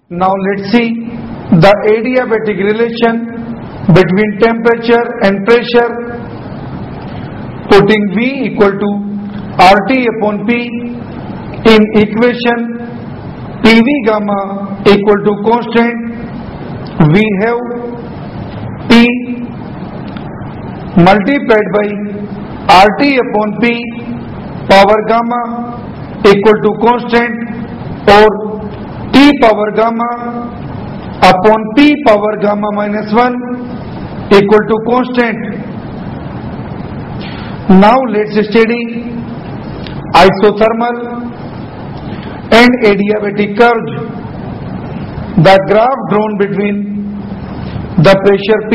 Now let's see the adiabatic relation between temperature and pressure. Putting V equal to RT upon P in equation PV gamma equal to constant, we have P multiplied by RT upon P power gamma equal to constant, or T power gamma upon P power gamma minus 1 equal to constant. Now let's study isothermal and adiabatic curves. The graph drawn between the pressure P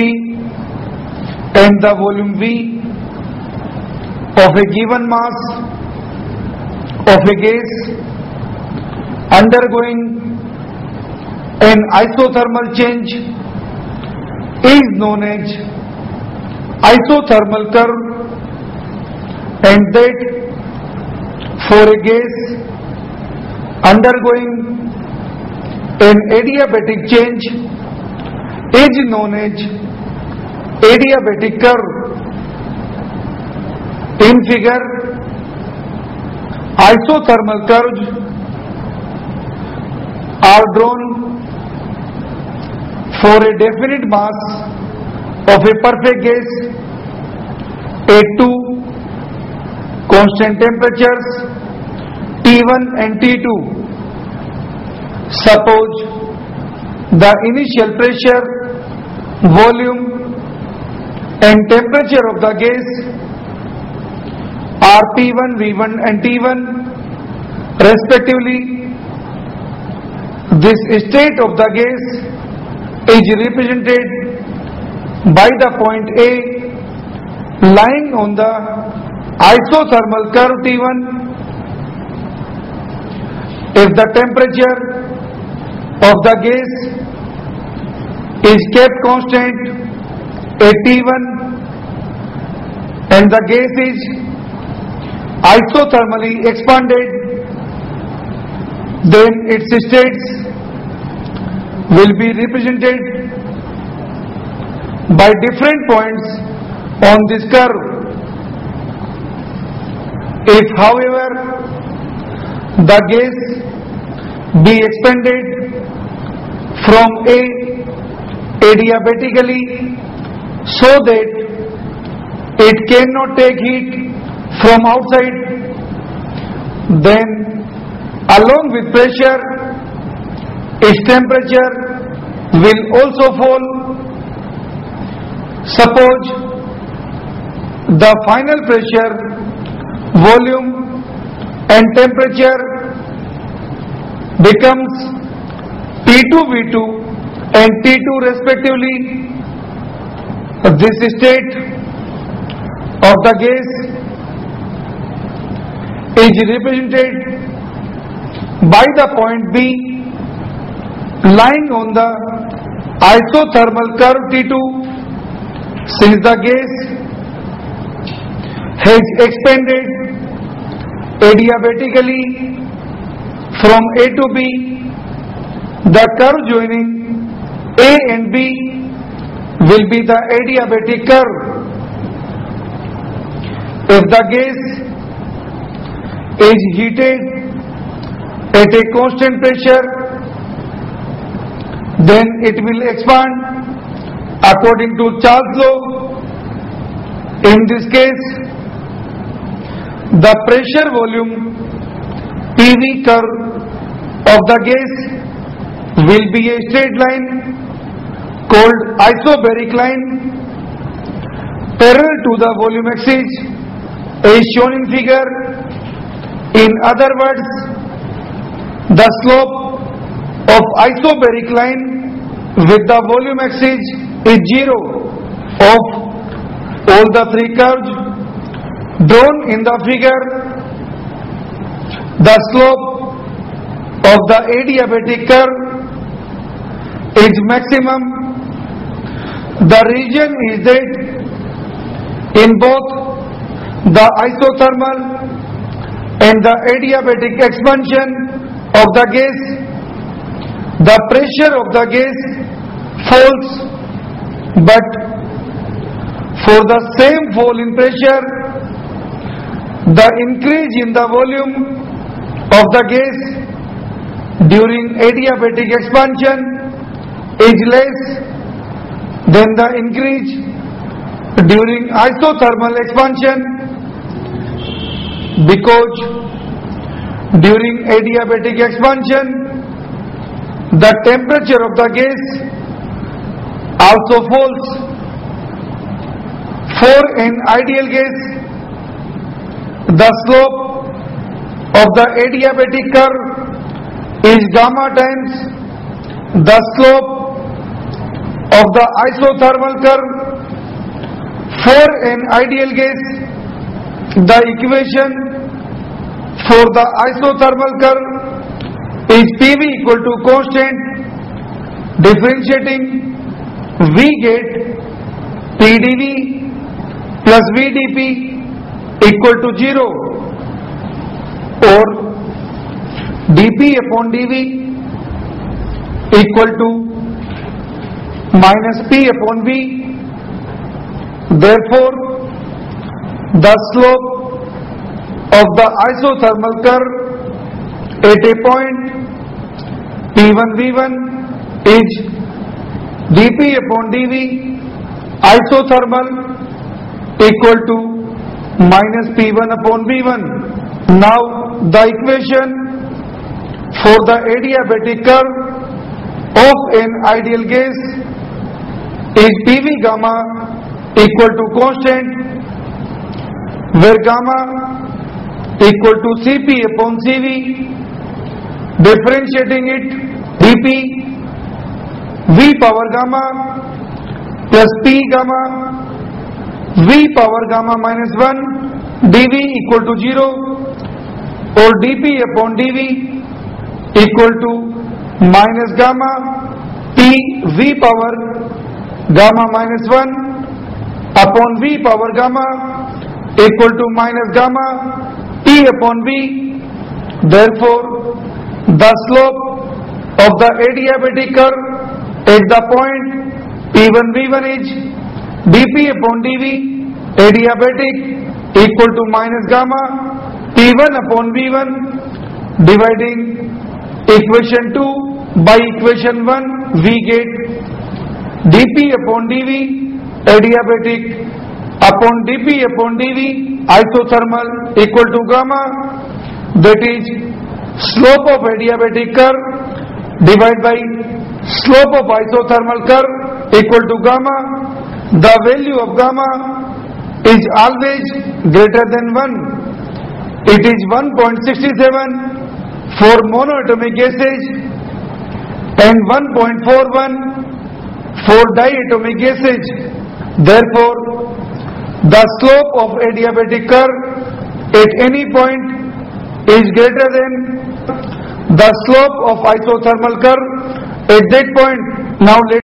and the volume V of a given mass of a gas undergoing an isothermal change is known as isothermal curve, and that for a gas undergoing an adiabatic change is known as adiabatic curve. In figure, isothermal curves are drawn for a definite mass of a perfect gas at two constant temperatures T1 and T2. Suppose the initial pressure, volume and temperature of the gas are P1, V1 and T1 respectively. This state of the gas is represented by the point A lying on the isothermal curve T1. If the temperature of the gas is kept constant at T1 and the gas is isothermally expanded, then its states will be represented by different points on this curve. If, however, the gas be expanded from A adiabatically so that it cannot take heat from outside, then along with pressure, its temperature will also fall. Suppose the final pressure, volume and temperature becomes T2, V2 and T2 respectively. This state of the gas is represented by the point B lying on the isothermal curve T2. Since the gas has expanded adiabatically from A to B, the curve joining A and B will be the adiabatic curve. If the gas is heated at a constant pressure, then it will expand according to Charles' law. In this case, the pressure volume PV curve of the gas will be a straight line called isobaric line parallel to the volume axis as shown in figure. In other words, the slope of isobaric line with the volume axis is 0 of all the three curves drawn in the figure. The slope of the adiabatic curve is maximum. The region is that in both the isothermal and the adiabatic expansion of the gas, the pressure of the gas falls, but for the same fall in pressure, the increase in the volume of the gas during adiabatic expansion is less than the increase during isothermal expansion, because during adiabatic expansion the temperature of the gas also falls. For an ideal gas, the slope of the adiabatic curve is gamma times the slope of the isothermal curve. For an ideal gas, the equation for the isothermal curve is PV equal to constant. Differentiating, we get PdV plus VdP equal to 0, or dP upon dV equal to minus P upon V. Therefore, the slope of the isothermal curve at a point P1 V1 is dP upon dV isothermal equal to minus P1 upon V1. Now the equation for the adiabatic curve of an ideal gas is PV gamma equal to constant, where gamma equal to Cp upon Cv. Differentiating it, dP V power gamma plus P gamma V power gamma minus 1 dV equal to 0, or dP upon dV equal to minus gamma P V power gamma minus 1 upon V power gamma equal to minus gamma P upon V. Therefore, the slope of the adiabatic curve at the point P1 V1 is dP upon dV adiabatic equal to minus gamma P1 upon V1. Dividing equation 2 by equation 1, we get dP upon dV adiabatic upon dP upon dV isothermal equal to gamma, that is slope of adiabatic curve divided by slope of isothermal curve equal to gamma. The value of gamma is always greater than 1. It is 1.67 for monoatomic gases and 1.41 for diatomic gases. Therefore, the slope of adiabatic curve at any point is greater than the slope of isothermal curve at that point. Now let